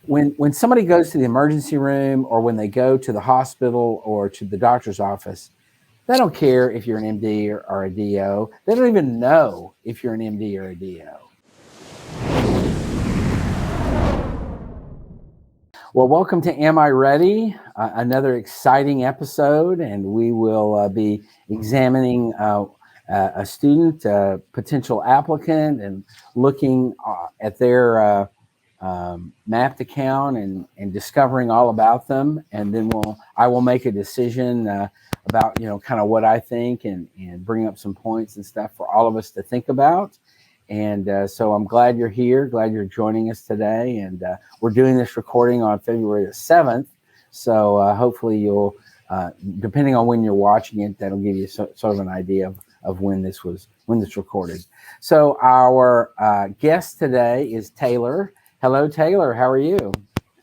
when somebody goes to the emergency room or when they go to the hospital or to the doctor's office, they don't care if you're an MD or a DO. They don't even know if you're an MD or a DO. Well, welcome to Am I Ready? Another exciting episode, and we will be examining a student, a potential applicant, and looking at their mapped account and discovering all about them. And then I will make a decision about, kind of what I think and bring up some points and stuff for all of us to think about. And so I'm glad you're here, glad you're joining us today. And we're doing this recording on February the 7th. So hopefully you'll, depending on when you're watching it, that'll give you sort of an idea of when this recorded. So our guest today is Taylor. Hello, Taylor. How are you?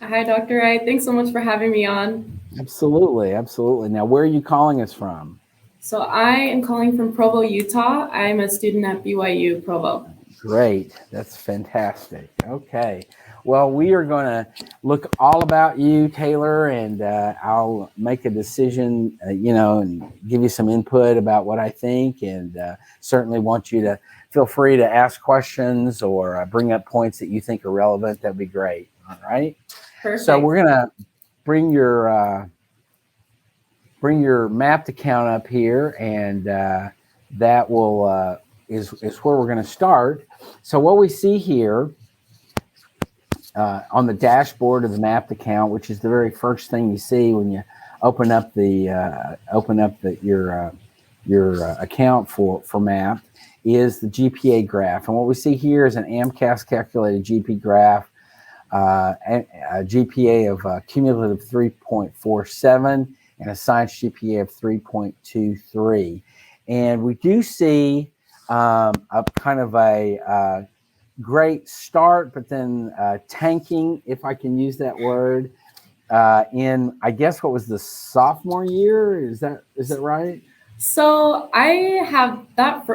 Hi, Dr. Wright. Thanks so much for having me on. Absolutely. Absolutely. Now, where are you calling us from? So I am calling from Provo, Utah. I'm a student at BYU Provo. Great. That's fantastic. Okay. Well, we are going to look all about you, Taylor, and I'll make a decision, and give you some input about what I think, and certainly want you to feel free to ask questions or bring up points that you think are relevant. That'd be great. All right. Perfect. So we're going to bring your mapped account up here, and that will is where we're going to start. So what we see here on the dashboard of the mapped account, which is the very first thing you see when you open up your account for mapped, is the GPA graph. And what we see here is an AMCAS calculated GPA graph, a GPA of cumulative 3.47 and a science GPA of 3.23. And we do see a kind of a great start, but then tanking, if I can use that word, in, I guess, what was the sophomore year? Is that right? So I have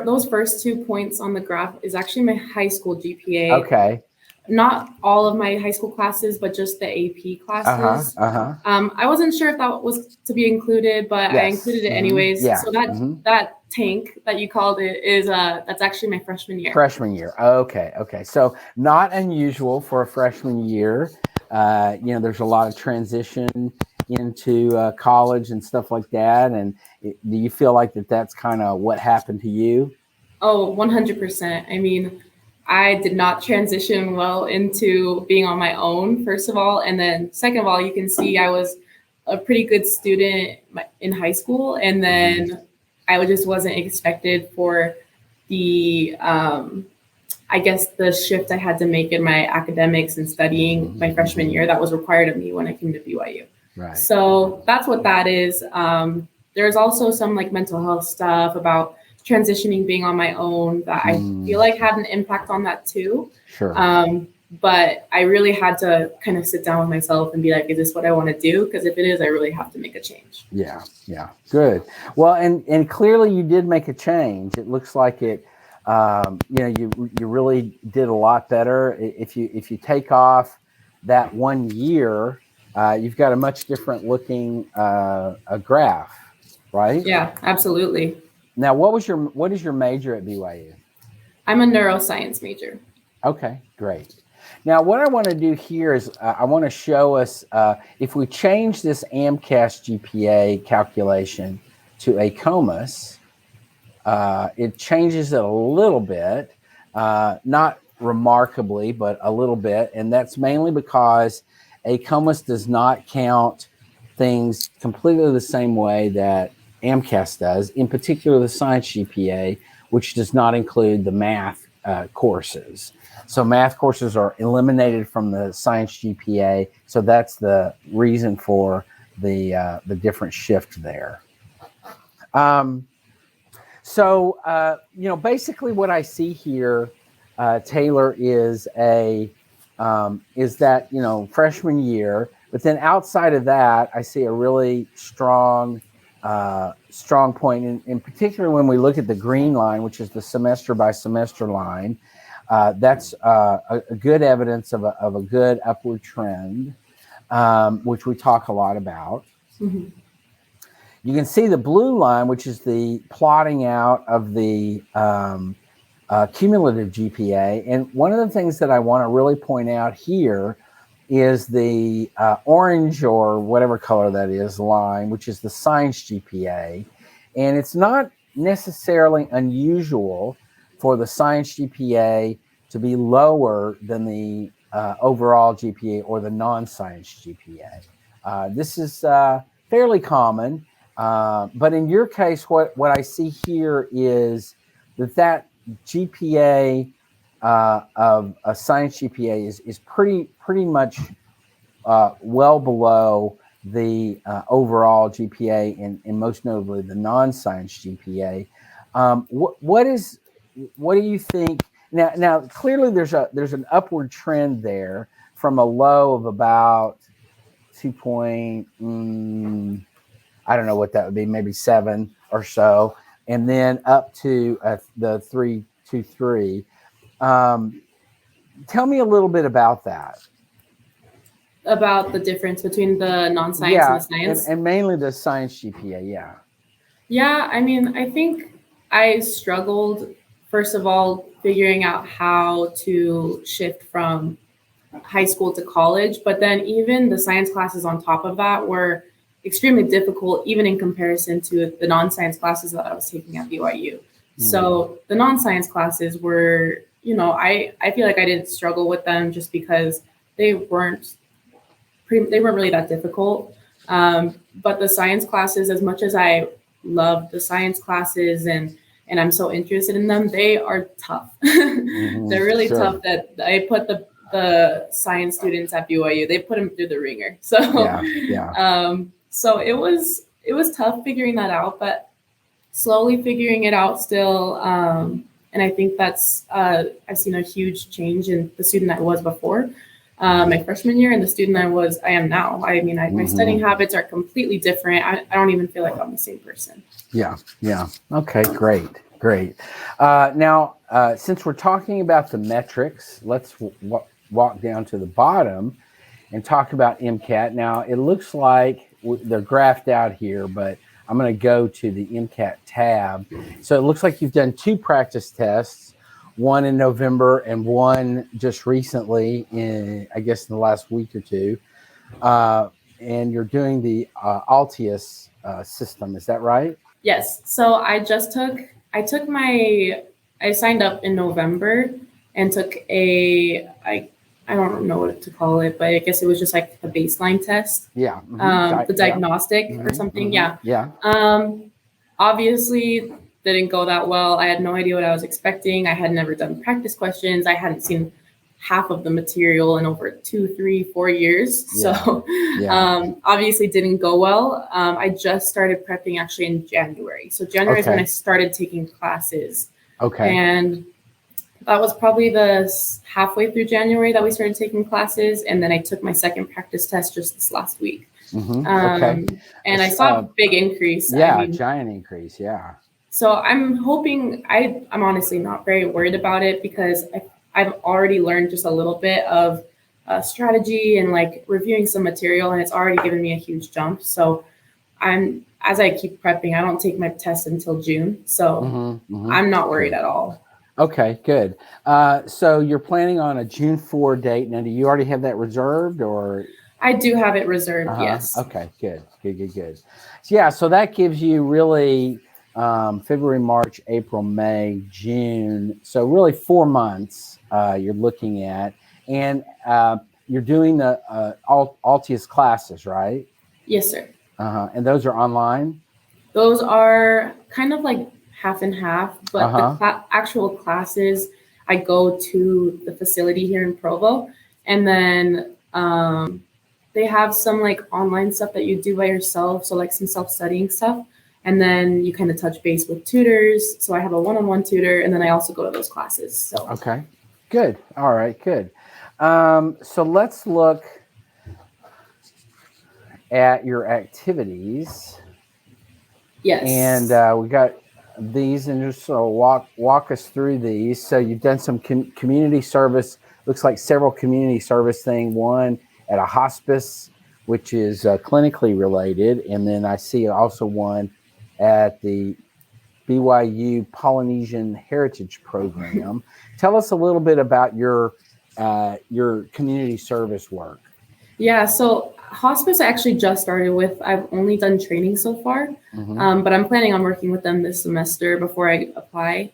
those first 2 points on the graph is actually my high school GPA. Okay. Not all of my high school classes, but just the AP classes. I wasn't sure if that was to be included, but yes. I included it anyways. Yeah. So that tank that you called it is that's actually my freshman year. Freshman year. Okay. So not unusual for a freshman year. There's a lot of transition into college and stuff like that. And do you feel like that's kind of what happened to you? Oh, 100%. I mean, I did not transition well into being on my own, first of all. And then second of all, you can see I was a pretty good student in high school. And then I just wasn't expected for the, I guess, the shift I had to make in my academics and studying my freshman year that was required of me when I came to BYU. Right. So that's what that is. There's also some mental health stuff about transitioning, being on my own, that I feel like had an impact on that too. Sure. But I really had to kind of sit down with myself and be like, is this what I want to do? Because if it is, I really have to make a change. Yeah. Good. Well, and clearly you did make a change. It looks like it, you really did a lot better. If you take off that 1 year, you've got a much different looking a graph, right? Yeah, absolutely. Now, what is your major at BYU? I'm a neuroscience major. Okay, great. Now, what I want to do here is I want to show us if we change this AMCAS GPA calculation to ACOMAS, it changes it a little bit, not remarkably, but a little bit. And that's mainly because ACOMAS does not count things completely the same way that AMCAS does, in particular the science GPA, which does not include the math courses. So math courses are eliminated from the science GPA. So that's the reason for the different shift there. Basically what I see here, Taylor, is that freshman year, but then outside of that, I see a really strong point, in particular when we look at the green line, which is the semester by semester line. That's a good evidence of a good upward trend, which we talk a lot about. Mm-hmm. You can see the blue line, which is the plotting out of the cumulative GPA. And one of the things that I want to really point out here is the orange or whatever color that is line, which is the science GPA. And it's not necessarily unusual for the science GPA to be lower than the overall GPA or the non-science GPA. This is fairly common. But in your case, what I see here is that GPA of a science GPA is pretty much well below the overall GPA and most notably the non-science GPA. What do you think? Now clearly there's an upward trend there from a low of about 2 point. I don't know what that would be, maybe 7 or so, and then up to the 3.23. Tell me a little bit about that. About the difference between the non-science and the science? And mainly the science GPA, yeah. Yeah, I mean, I think I struggled, first of all, figuring out how to shift from high school to college, but then even the science classes on top of that were extremely difficult, even in comparison to the non-science classes that I was taking at BYU. So the non-science classes were, I feel like I didn't struggle with them just because they weren't really that difficult. But the science classes, as much as I love the science classes and I'm so interested in them, they are tough. They're really tough. That I put the science students at BYU, they put them through the ringer. So so it was tough figuring that out, but slowly figuring it out still. And I think that's I've seen a huge change in the student I was before my freshman year and the student I am now. I mean, my studying habits are completely different. I don't even feel like I'm the same person. Yeah. Okay, great. Now, since we're talking about the metrics, let's walk down to the bottom and talk about MCAT. Now, it looks like they're graphed out here, but I'm going to go to the MCAT tab. So it looks like you've done 2 practice tests, one in November and one just recently in the last week or two. And you're doing the Altius system. Is that right? Yes. So I signed up in November and took I don't know what to call it, but I guess it was just like a baseline test. Yeah. The diagnostic or something. Yeah. Obviously didn't go that well. I had no idea what I was expecting. I had never done practice questions. I hadn't seen half of the material in over 2, 3, 4 years. So obviously didn't go well. I just started prepping actually in January. So January is when I started taking classes. Okay. And that was probably the halfway through January that we started taking classes. And then I took my second practice test just this last week. And I saw a big increase. Giant increase. Yeah. So I'm hoping, I'm honestly not very worried about it because I've already learned just a little bit of strategy and like reviewing some material, and it's already given me a huge jump. So as I keep prepping, I don't take my test until June. So I'm not worried at all. Okay, good. So you're planning on a June 4 date. Now, do you already have that reserved or? I do have it reserved, yes. Okay, good. So so that gives you really February, March, April, May, June. So really 4 months you're looking at. And you're doing the Altius classes, right? Yes, sir. And those are online? Those are kind of like half and half, but the actual classes, I go to the facility here in Provo, and then they have some like online stuff that you do by yourself, so like some self-studying stuff, and then you kind of touch base with tutors. So I have a one-on-one tutor, and then I also go to those classes. So okay, good. All right, good. So let's look at your activities. Yes. And we got these and just walk us through these. So you've done some community service. Looks like several community service thing. One at a hospice, which is clinically related, and then I see also one at the BYU Polynesian Heritage Program. Tell us a little bit about your community service work. Yeah, so hospice I actually just started with. I've only done training so far, but I'm planning on working with them this semester before I apply.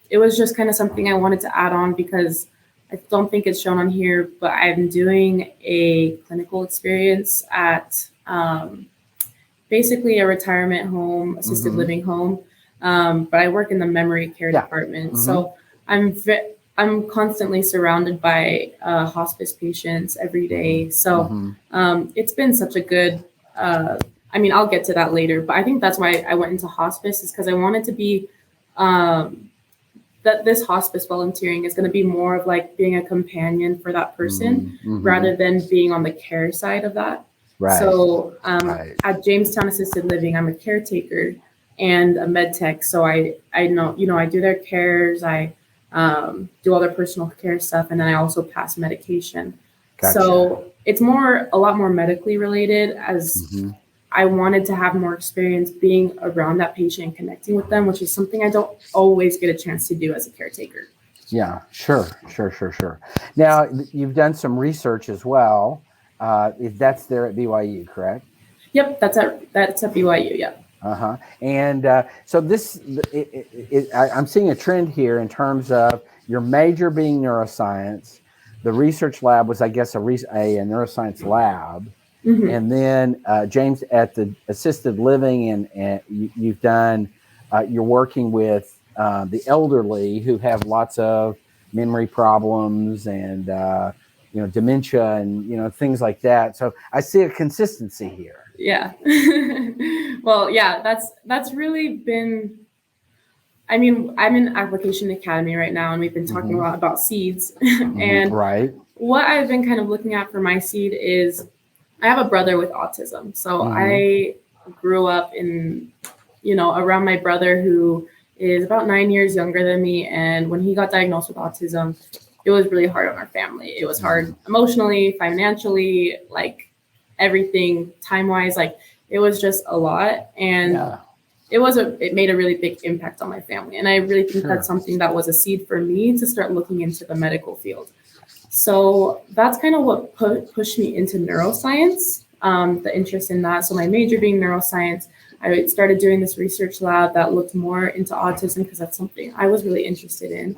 It was just kind of something I wanted to add on because I don't think it's shown on here, but I'm doing a clinical experience at basically a retirement home, assisted living home, but I work in the memory care department. So I'm constantly surrounded by hospice patients every day. So it's been such a good, I mean, I'll get to that later, but I think that's why I went into hospice is because I wanted to be, that this hospice volunteering is going to be more of like being a companion for that person rather than being on the care side of that. Right. So at Jamestown Assisted Living, I'm a caretaker and a med tech. So I know, I do their cares, I do all their personal care stuff, and then I also pass medication. Gotcha. So it's a lot more medically related as I wanted to have more experience being around that patient and connecting with them, which is something I don't always get a chance to do as a caretaker. Yeah, sure. Now, you've done some research as well. That's there at BYU, correct? Yep, that's at BYU, yeah. And so I'm seeing a trend here in terms of your major being neuroscience. The research lab was, I guess, a neuroscience lab. And then James, at the assisted living, and you've done, you're working with the elderly who have lots of memory problems and dementia and things like that. So I see a consistency here. Yeah. Well, yeah, that's really been. I mean, I'm in Application Academy right now, and we've been talking a lot about seeds. And what I've been kind of looking at for my seed is, I have a brother with autism. So I grew up around my brother, who is about 9 years younger than me. And when he got diagnosed with autism, it was really hard on our family. It was hard emotionally, financially, like everything, time-wise, like it was just a lot. And it made a really big impact on my family. And I really think that's something that was a seed for me to start looking into the medical field. So that's kind of what pushed me into neuroscience, the interest in that. So my major being neuroscience, I started doing this research lab that looked more into autism because that's something I was really interested in.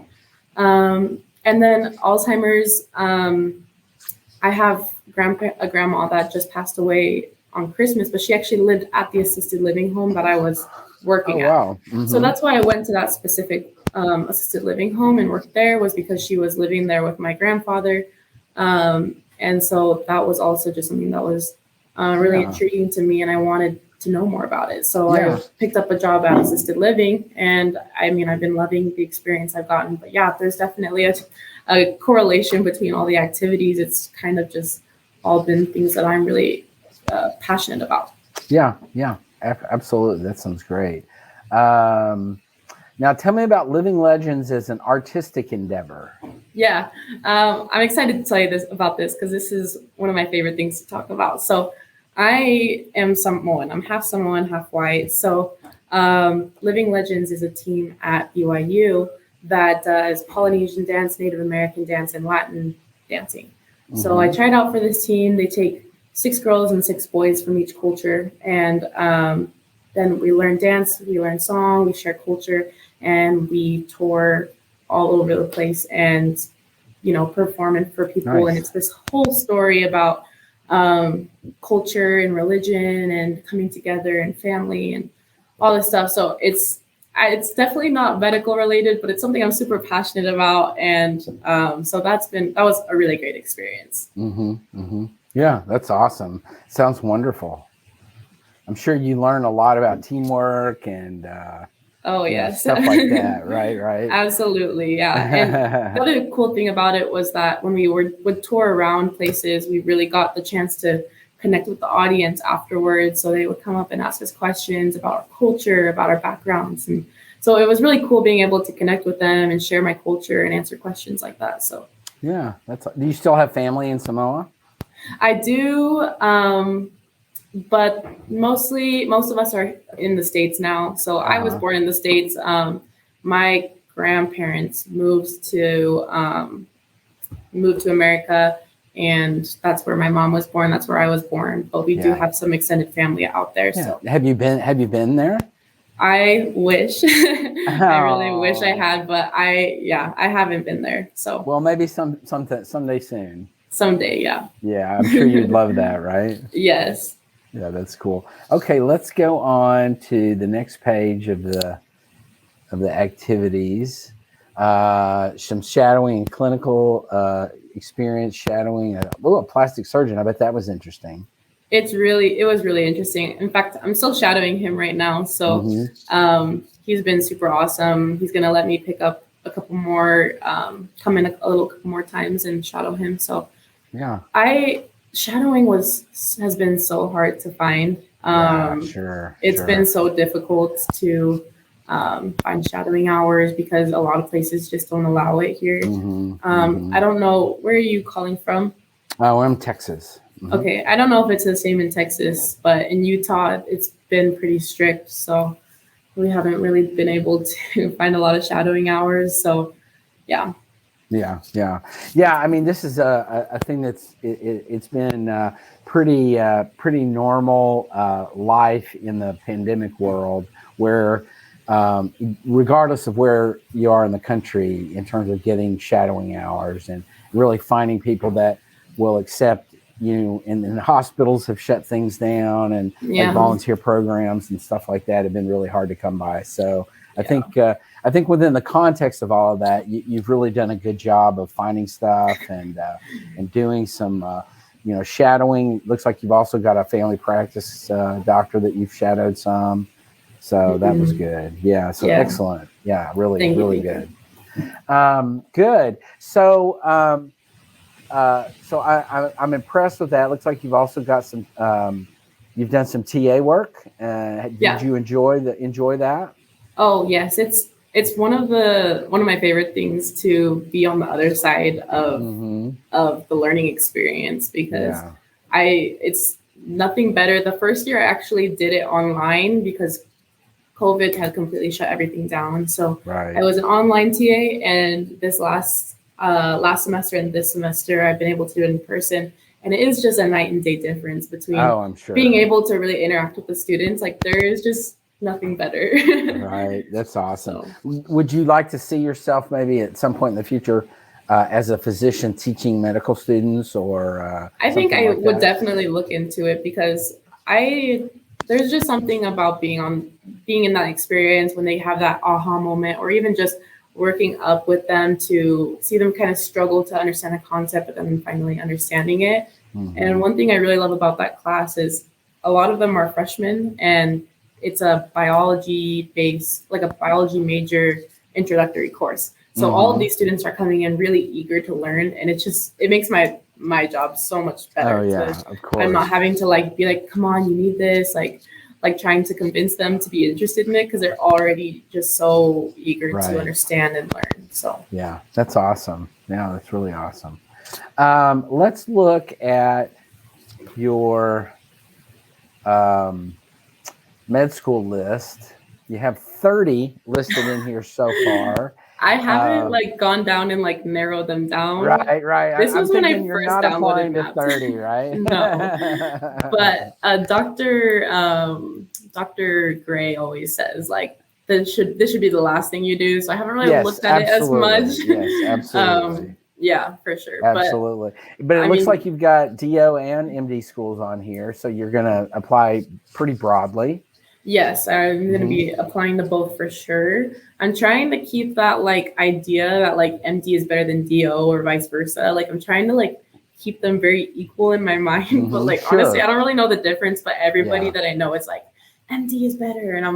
And then Alzheimer's, I have a grandma that just passed away on Christmas, but she actually lived at the assisted living home that I was working at. Wow. So that's why I went to that specific assisted living home and worked there, was because she was living there with my grandfather. And so that was also just something that was really intriguing to me, and I wanted to know more about it. So I picked up a job at assisted living, and I mean, I've been loving the experience I've gotten. But yeah, there's definitely a correlation between all the activities. It's kind of just all been things that I'm really passionate about. Yeah, absolutely. That sounds great. Now tell me about Living Legends as an artistic endeavor. Yeah, I'm excited to tell you about this because this is one of my favorite things to talk about. So I am Samoan. I'm half Samoan, half white. So Living Legends is a team at BYU that does Polynesian dance, Native American dance, and Latin dancing. So I tried out for this team. They take 6 girls and 6 boys from each culture. And then we learn dance, we learn song, we share culture, and we tour all over the place and, performing for people. Nice. And it's this whole story about culture and religion and coming together and family and all this stuff. So it's definitely not medical related, but it's something I'm super passionate about. And so that was a really great experience. Yeah, that's awesome. Sounds wonderful. I'm sure you learn a lot about teamwork and stuff like that, right? Absolutely, yeah. And the other cool thing about it was that when we would tour around places, we really got the chance to connect with the audience afterwards. So they would come up and ask us questions about our culture, about our backgrounds. And so it was really cool being able to connect with them and share my culture and answer questions like that. So yeah, do you still have family in Samoa? I do, but most of us are in the States now. So I was born in the States. My grandparents moved to America, and that's where my mom was born. That's where I was born. But we do have some extended family out there. Yeah. So have you been there? I wish. I really wish I had, but I haven't been there. So well, maybe someday soon. Someday, yeah. Yeah, I'm sure you'd love that, right? Yes. Yeah, that's cool. Okay, let's go on to the next page of the activities. Some shadowing and clinical experience shadowing. A plastic surgeon. I bet that was interesting. It was really interesting. In fact, I'm still shadowing him right now. So he's been super awesome. He's gonna let me pick up a couple more, come in a couple more times and shadow him. So yeah, shadowing has been so hard to find. It's been so difficult to find shadowing hours because a lot of places just don't allow it here. I don't know, where are you calling from? I'm Texas. Okay, I don't know if it's the same in Texas, but in Utah, it's been pretty strict. So we haven't really been able to find a lot of shadowing hours. So yeah. I mean, this is a thing that's it's been pretty normal life in the pandemic world, where regardless of where you are in the country in terms of getting shadowing hours and really finding people that will accept you, and hospitals have shut things down, and like volunteer programs and stuff like that have been really hard to come by. So I think within the context of all of that, you've really done a good job of finding stuff and doing some shadowing. Looks like you've also got a family practice doctor that you've shadowed some. So that was good. Yeah. So excellent. Yeah. Really good. Good. So I'm impressed with that. Looks like you've also got some. You've done some TA work. Did you enjoy that? Oh yes, it's one of my favorite things to be on the other side of the learning experience, because it's nothing better. The first year I actually did it online because COVID had completely shut everything down. So I was an online TA, and this last semester and this semester I've been able to do it in person, and it is just a night and day difference between being able to really interact with the students. Like, there is just nothing better. Right. That's awesome. So, would you like to see yourself maybe at some point in the future as a physician teaching medical students, or I think I would definitely look into it, because there's just something about being in that experience when they have that aha moment, or even just working up with them to see them kind of struggle to understand a concept, but then finally understanding it. And one thing I really love about that class is a lot of them are freshmen, and it's a biology major introductory course. So all of these students are coming in really eager to learn, and it makes my job so much better. Of course. I'm not having to be like, come on, you need this, like trying to convince them to be interested in it, because they're already just so eager to understand and learn. So yeah, that's awesome. Yeah, that's really awesome. Let's look at your med school list. You have 30 listed in here so far. I haven't gone down and narrowed them down. Right. This was when I you're first not downloaded applying to 30, right? No. But Dr. Gray always says this should be the last thing you do. So I haven't really looked at it as much. Yes, absolutely. Yeah, for sure. Absolutely. But it looks like you've got DO and MD schools on here, so you're going to apply pretty broadly. Yes, I'm going to be applying to both for sure. I'm trying to keep that idea that MD is better than DO or vice versa. I'm trying to keep them very equal in my mind. But honestly, I don't really know the difference. But everybody that I know is MD is better, and I'm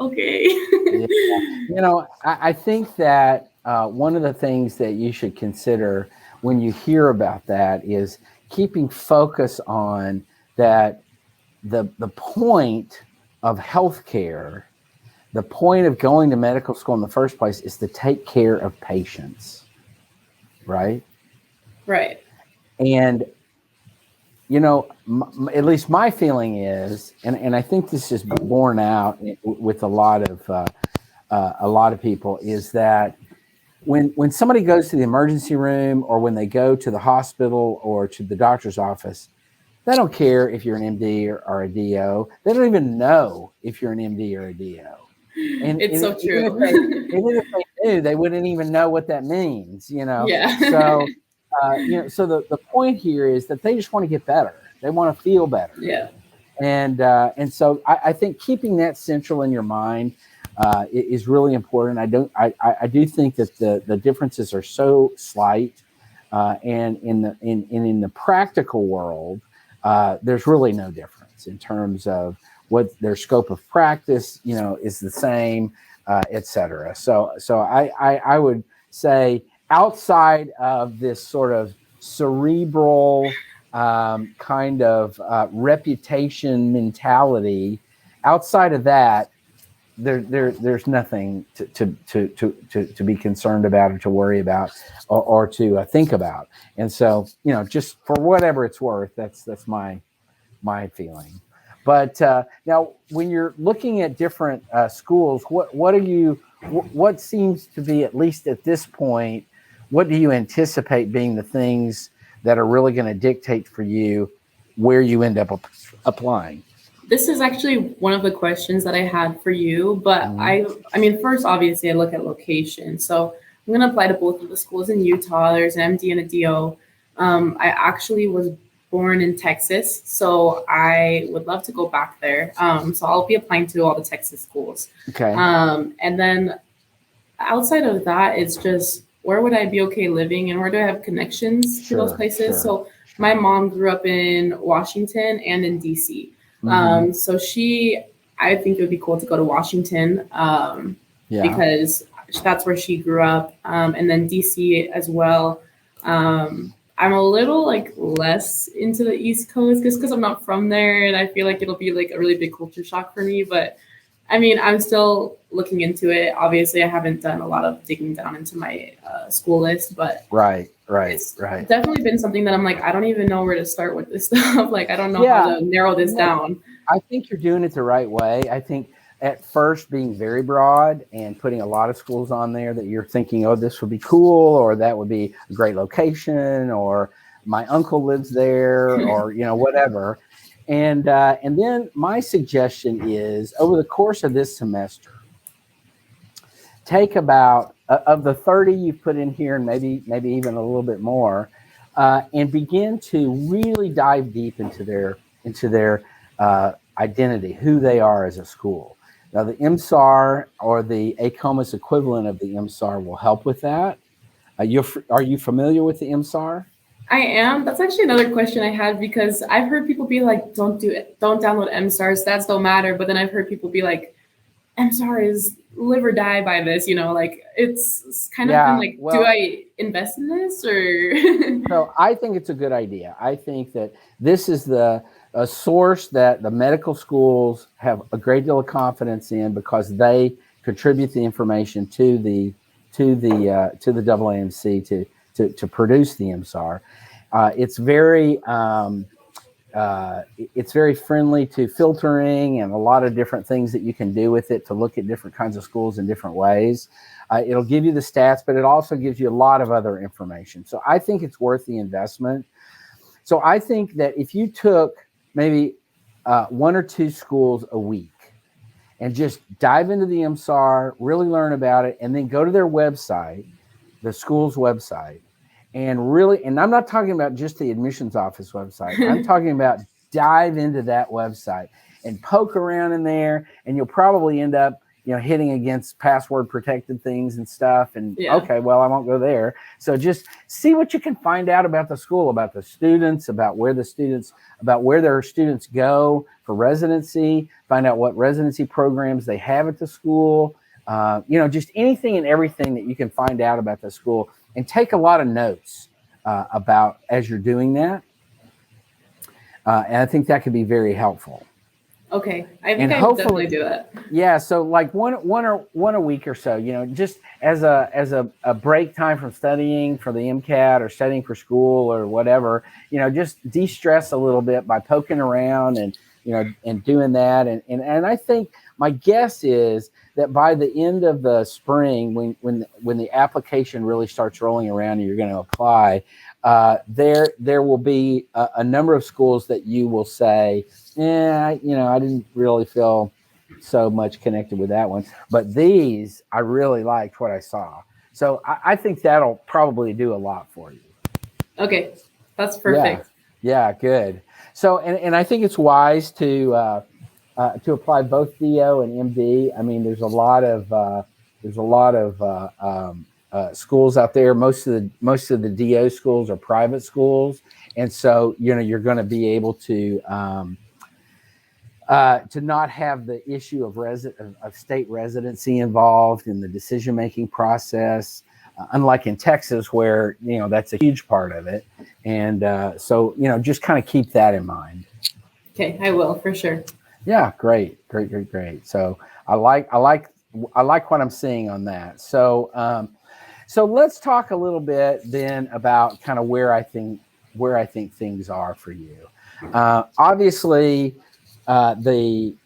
okay. I think that one of the things that you should consider when you hear about that is keeping focus on that the point of healthcare, the point of going to medical school in the first place is to take care of patients, right? Right. And, at least my feeling is, and I think this is borne out with a lot of people, is that when somebody goes to the emergency room or when they go to the hospital or to the doctor's office, they don't care if you're an MD or a DO. They don't even know if you're an MD or a DO. And it's so true. Even if they knew, they wouldn't even know what that means, Yeah. So, so the point here is that they just want to get better. They want to feel better. Yeah. And so I think keeping that central in your mind is really important. I do think that the differences are so slight, and in the practical world, there's really no difference in terms of what their scope of practice, is the same, et cetera. So I would say outside of this sort of cerebral kind of reputation mentality, outside of that, there's nothing to be concerned about or to worry about or to think about. And so, just for whatever it's worth, that's my feeling. But now, when you're looking at different schools, what seems to be, at least at this point, what do you anticipate being the things that are really going to dictate for you where you end up applying? This is actually one of the questions that I had for you, but I mean, first, obviously, I look at location. So I'm going to apply to both of the schools in Utah. There's an MD and a DO. I actually was born in Texas, so I would love to go back there. So I'll be applying to all the Texas schools. Okay. And then outside of that, it's just where would I be okay living and where do I have connections to those places? So my mom grew up in Washington and in DC. So I think it would be cool to go to Washington because that's where she grew up. And then DC as well. I'm a little less into the East Coast just because I'm not from there, and I feel like it'll be a really big culture shock for me. But I mean, I'm still looking into it. Obviously, I haven't done a lot of digging down into my school list, but it's definitely been something that I'm I don't even know where to start with this stuff. I don't know how to narrow this down. I think you're doing it the right way. I think at first being very broad and putting a lot of schools on there that you're thinking, oh, this would be cool, or that would be a great location, or my uncle lives there, or whatever. And then my suggestion is, over the course of this semester, take about of the 30 you've put in here, and maybe even a little bit more, and begin to really dive deep into their identity, who they are as a school. Now, the MSAR, or the ACOMAS equivalent of the MSAR, will help with that. Are you familiar with the MSAR? I am. That's actually another question I had, because I've heard people be like, don't do it. Don't download MSAR. Stats don't matter. But then I've heard people be like, MSAR is live or die by this. It's kind of been do I invest in this or? So I think it's a good idea. I think that this is a source that the medical schools have a great deal of confidence in, because they contribute the information to the AAMC to produce the MSAR. It's very friendly to filtering and a lot of different things that you can do with it to look at different kinds of schools in different ways. It'll give you the stats, but it also gives you a lot of other information. So I think it's worth the investment. So I think that if you took maybe one or two schools a week and just dive into the MSAR, really learn about it, and then go to their website, the school's website, and I'm not talking about just the admissions office website. I'm talking about dive into that website and poke around in there, and you'll probably end up hitting against password protected things and stuff. And okay, well, I won't go there. So just see what you can find out about the school, about the students, about where their students go for residency, find out what residency programs they have at the school, just anything and everything that you can find out about the school, and take a lot of notes about as you're doing that. And I think that could be very helpful. Okay, I think I would definitely do that. Yeah, so like one a week or so, just as a break time from studying for the MCAT or studying for school or whatever, just de-stress a little bit by poking around and doing that. And I think my guess is that by the end of the spring, when the application really starts rolling around and you're going to apply, there will be a number of schools that you will say, I didn't really feel so much connected with that one, but these, I really liked what I saw. So I think that'll probably do a lot for you. Okay, that's perfect. Yeah, good. So, and I think it's wise to apply both DO and MD. I mean, there's a lot of schools out there. Most of the DO schools are private schools, and so you're going to be able to not have the issue of state residency involved in the decision-making process, unlike in Texas where, that's a huge part of it. And so, just kind of keep that in mind. Okay, I will for sure. Yeah, great. So I like what I'm seeing on that. So, so let's talk a little bit then about kind of where I think things are for you. Obviously, the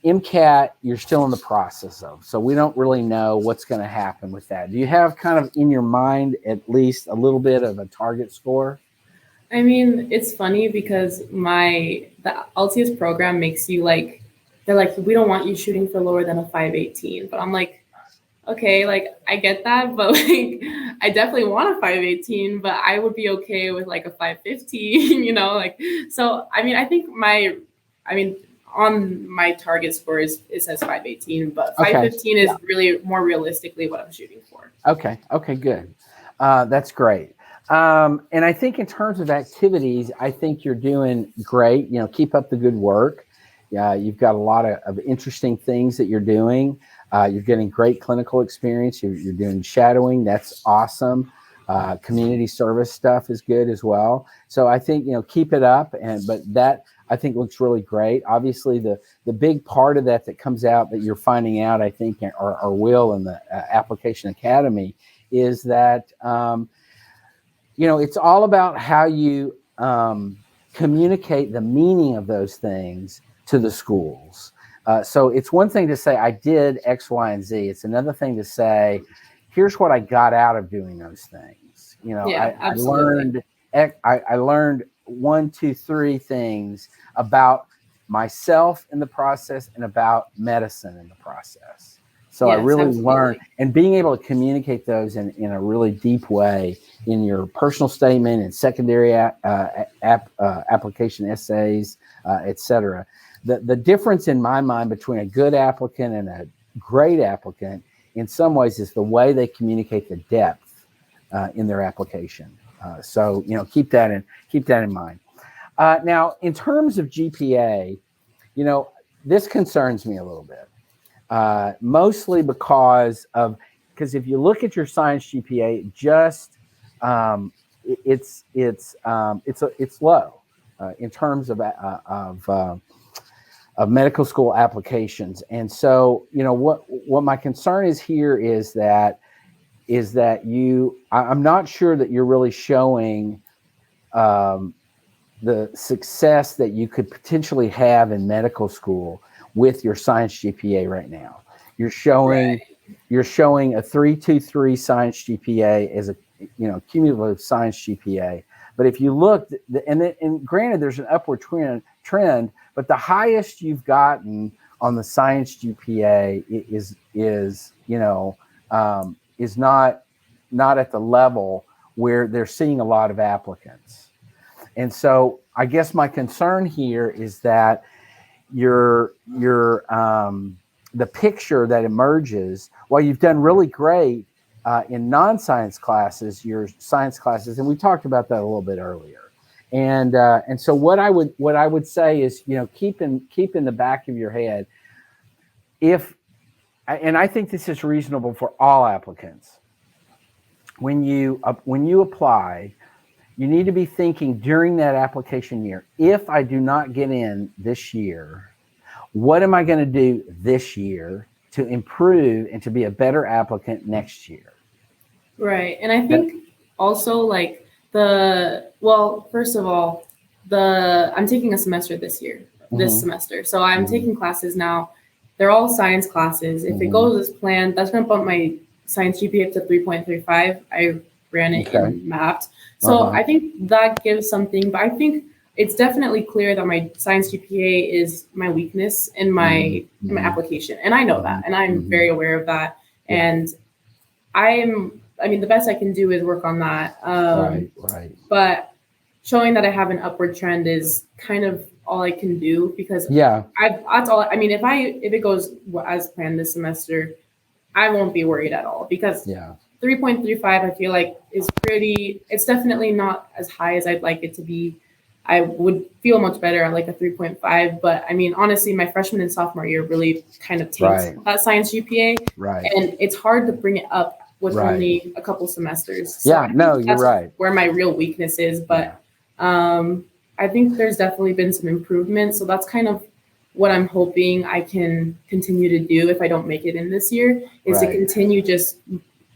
MCAT, you're still in the process of, so we don't really know what's going to happen with that. Do you have kind of in your mind at least a little bit of a target score? I mean, it's funny because the LTS program makes you they're like, we don't want you shooting for lower than a 518, but I'm like, okay, I get that, but I definitely want a 518, but I would be okay with a 515, so I mean, I think on my target score it says 518, but 515 is really more realistically what I'm shooting for. Okay, good. That's great. And I think in terms of activities, I think you're doing great. Keep up the good work. You've got a lot of interesting things that you're doing. You're getting great clinical experience. You're doing shadowing. That's awesome. Community service stuff is good as well. So I think, keep it up. But that I think looks really great. Obviously, the big part of that comes out that you're finding out, I think, or will in the Application Academy is that, it's all about how you communicate the meaning of those things to the schools. So it's one thing to say, I did X, Y, and Z. It's another thing to say, here's what I got out of doing those things. I learned 1, 2, 3 things about myself in the process and about medicine in the process. So yes, I really learned, and being able to communicate those in a really deep way in your personal statement and secondary application essays, et cetera. The difference in my mind between a good applicant and a great applicant in some ways is the way they communicate the depth in their application. So keep that in mind. Now, in terms of GPA, this concerns me a little bit. Mostly because if you look at your science GPA, it's low in terms of medical school applications. And so, what my concern is here is that I'm not sure that you're really showing the success that you could potentially have in medical school with your science GPA right now. You're showing a 3.23 science GPA as a cumulative science GPA. But if you look, and granted, there's an upward trend, but the highest you've gotten on the science GPA is not at the level where they're seeing a lot of applicants. And so I guess my concern here is that the picture that emerges, while you've done really great in non-science classes, your science classes, and we talked about that a little bit earlier. And so what I would say is, keep in the back of your head, and I think this is reasonable for all applicants. When you apply, you need to be thinking during that application year, if I do not get in this year, what am I going to do this year to improve and to be a better applicant next year? Right. And I think also like first of all, I'm taking a semester this semester. So I'm taking classes now. They're all science classes. If it goes as planned, that's going to bump my science GPA to 3.35. I ran it and mapped. So I think that gives something, but I think it's definitely clear that my science GPA is my weakness in my application. And I know that, and I'm very aware of that. And the best I can do is work on that. Right. But showing that I have an upward trend is kind of all I can do, because that's all. I mean, if it goes as planned this semester, I won't be worried at all, because 3.35 I feel like is it's definitely not as high as I'd like it to be. I would feel much better at like a 3.5, but I mean, honestly, my freshman and sophomore year really kind of takes that science GPA, and it's hard to bring it up with only a couple semesters. So you're right. Where my real weakness is, but I think there's definitely been some improvement. So that's kind of what I'm hoping I can continue to do if I don't make it in this year, is to continue just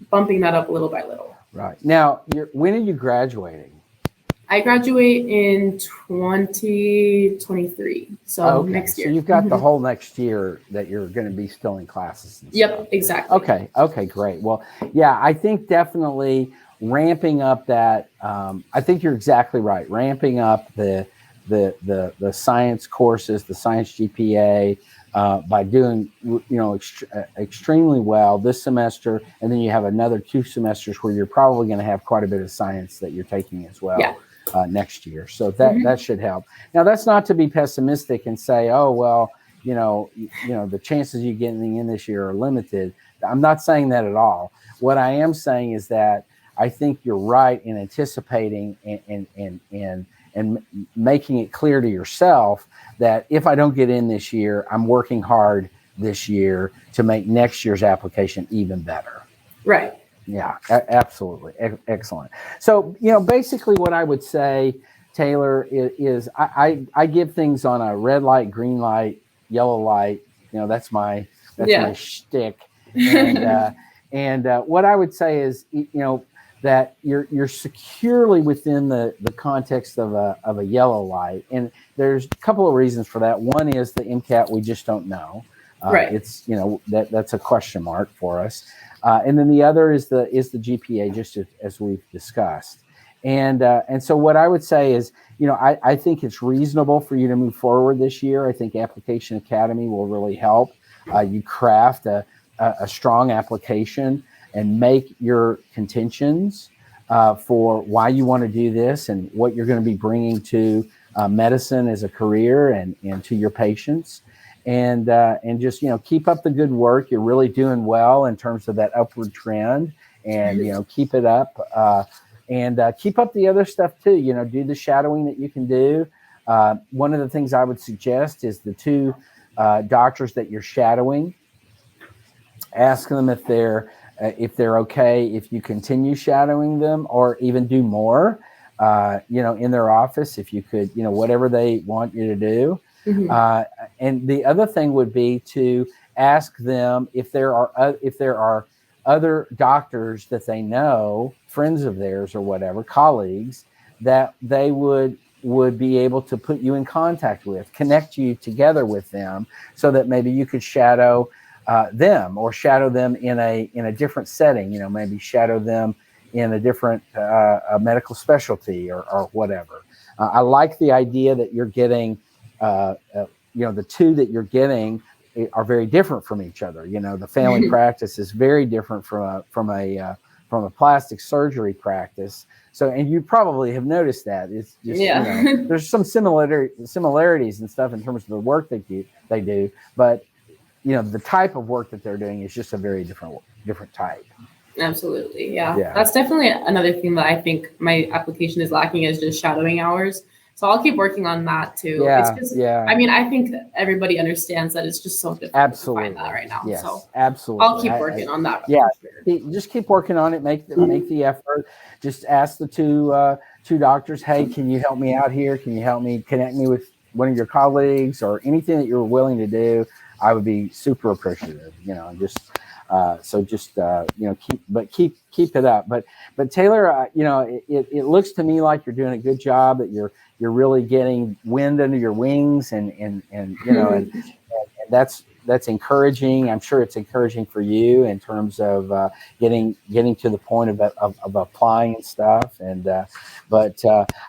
bumping that up little by little. Right. Now, when are you graduating? I graduate in 2023, so next year. So you've got the whole next year that you're going to be still in classes. Yep, exactly. Okay, great. Well, I think definitely ramping up that. I think you're exactly right. Ramping up the science courses, the science GPA, by doing extremely well this semester, and then you have another 2 semesters where you're probably going to have quite a bit of science that you're taking as well. Next year. So that should help. Now, that's not to be pessimistic and say, oh, well, the chances you getting in this year are limited. I'm not saying that at all. What I am saying is that I think you're right in anticipating and making it clear to yourself that if I don't get in this year, I'm working hard this year to make next year's application even better. Right. Yeah, absolutely. Excellent. So, basically what I would say, Taylor, is I give things on a red light, green light, yellow light. That's my shtick. And what I would say is, that you're securely within the context of a yellow light. And there's a couple of reasons for that. One is the MCAT, we just don't know. It's, that's a question mark for us. And then the other is the GPA, just as we've discussed. And so what I would say is, I think it's reasonable for you to move forward this year. I think Application Academy will really help you craft a strong application and make your contentions for why you want to do this and what you're going to be bringing to medicine as a career and to your patients. And just, keep up the good work. You're really doing well in terms of that upward trend, and, keep it up, and keep up the other stuff too. Do the shadowing that you can do. One of the things I would suggest is the 2 doctors that you're shadowing, ask them if they're okay, if you continue shadowing them or even do more, in their office, if you could, whatever they want you to do. And the other thing would be to ask them if there are other doctors that they know, friends of theirs or whatever, colleagues, that they would be able to put you in contact with, connect you together with them, so that maybe you could shadow them, or shadow them in a different setting. Maybe shadow them in a different medical specialty or whatever. I like the idea that you're getting. The 2 that you're getting are very different from each other. The family practice is very different from a plastic surgery practice. So, and you probably have noticed that it's just, there's some similarities and stuff in terms of the work that they do, but the type of work that they're doing is just a very different type. Absolutely. Yeah. That's definitely another thing that I think my application is lacking, is just shadowing hours. So I'll keep working on that too. I mean, I think that everybody understands that it's just so difficult to find that right now. Yes, so absolutely. I'll keep working on that. Just keep working on it. Make the effort. Just ask the 2 two doctors, hey, can you help me out here? Can you help me connect me with one of your colleagues, or anything that you're willing to do? I would be super appreciative, keep it up. But Taylor, it looks to me like you're doing a good job, that you're really getting wind under your wings, and that's encouraging. I'm sure it's encouraging for you in terms of getting to the point of applying and stuff. But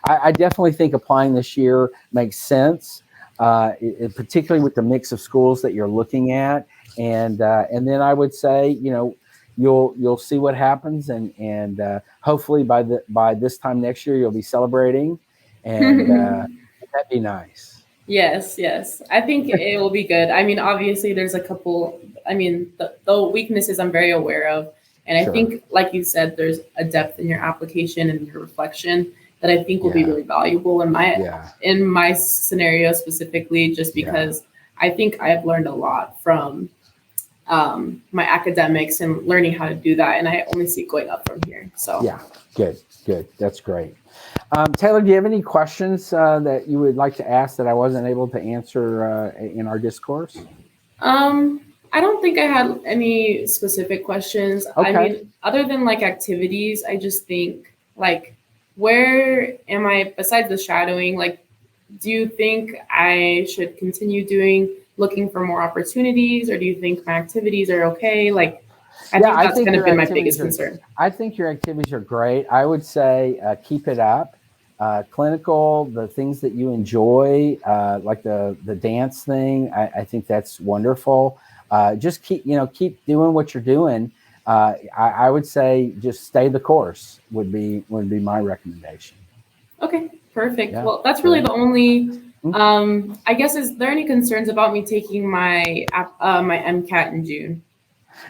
I definitely think applying this year makes sense, particularly with the mix of schools that you're looking at. And then I would say, you'll see what happens, and hopefully by this time next year you'll be celebrating, and that'd be nice. Yes, yes. I think it will be good. I mean, obviously, there's a couple. I mean, the weaknesses I'm very aware of, and I think, like you said, there's a depth in your application and your reflection that I think will be really valuable in my scenario specifically, just because I think I've learned a lot from my academics and learning how to do that, and I only see it going up from here. So yeah, good, that's great. Taylor, do you have any questions that you would like to ask that I wasn't able to answer in our discourse? I don't think I had any specific questions. Okay. I mean, other than like activities, I just think, like, where am I besides the shadowing? Like, do you think I should continue looking for more opportunities, or do you think my activities are okay? Like, I think that's kind of been my biggest concern. I think your activities are great. I would say keep it up. Clinical, the things that you enjoy, like the dance thing, I think that's wonderful. Just keep doing what you're doing. I would say just stay the course would be my recommendation. Okay, perfect. Yeah, well, that's really the only. I guess, is there any concerns about me taking my MCAT in June?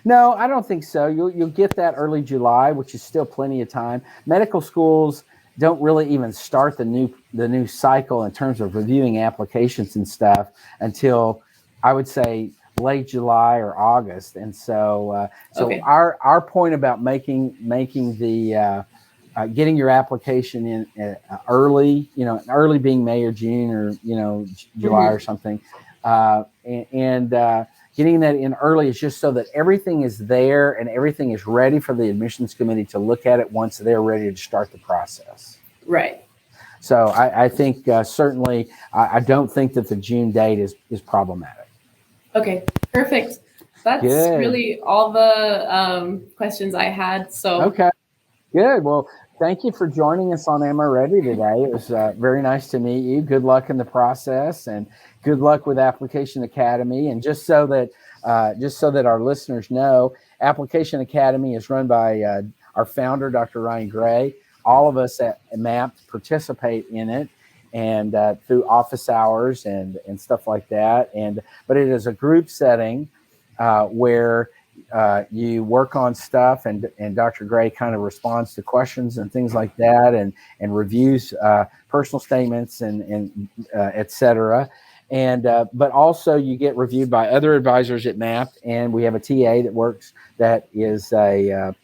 No, I don't think so. You'll get that early July, which is still plenty of time. Medical schools don't really even start the new cycle in terms of reviewing applications and stuff until, I would say, late July or August. And so our point about making the getting your application in early, early being May or June or July or something, and getting that in early is just so that everything is there and everything is ready for the admissions committee to look at it once they're ready to start the process. Right. So I think certainly I don't think that the June date is problematic. Okay, perfect. That's really all the questions I had. So okay, good. Well, thank you for joining us on Am I Ready today. It was very nice to meet you. Good luck in the process, and good luck with Application Academy. And just so that our listeners know, Application Academy is run by our founder, Dr. Ryan Gray. All of us at MAP participate in it, and through office hours and stuff like that. But it is a group setting where you work on stuff, and Dr. Gray kind of responds to questions and things like that, and reviews personal statements and et cetera. But also you get reviewed by other advisors at MAP, and we have a TA that is a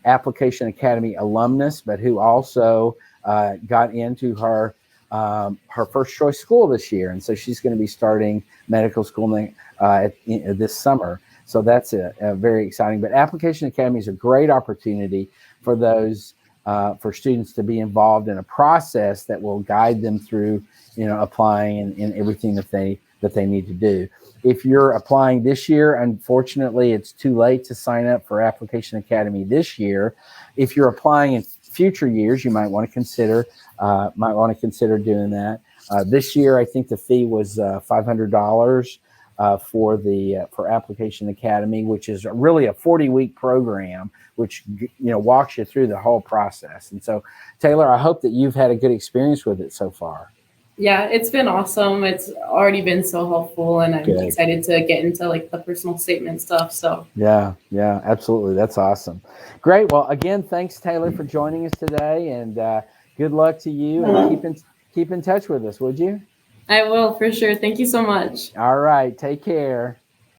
Application Academy alumnus, but who also got into her first choice school this year, and so she's going to be starting medical school this summer. So that's a very exciting. But Application Academy is a great opportunity for those for students to be involved in a process that will guide them through, applying and everything that they need to do. If you're applying this year, unfortunately, it's too late to sign up for Application Academy this year. If you're applying in future years, you might want to consider doing that. This year, I think the fee was $500 for Application Academy, which is really a 40-week program, which walks you through the whole process. And so, Taylor, I hope that you've had a good experience with it so far. Yeah, it's been awesome. It's already been so helpful, and I'm excited to get into like the personal statement stuff. So yeah, absolutely. That's awesome. Great. Well, again, thanks, Taylor, for joining us today, and good luck to you. And keep in touch with us, would you? I will, for sure. Thank you so much. All right. Take care.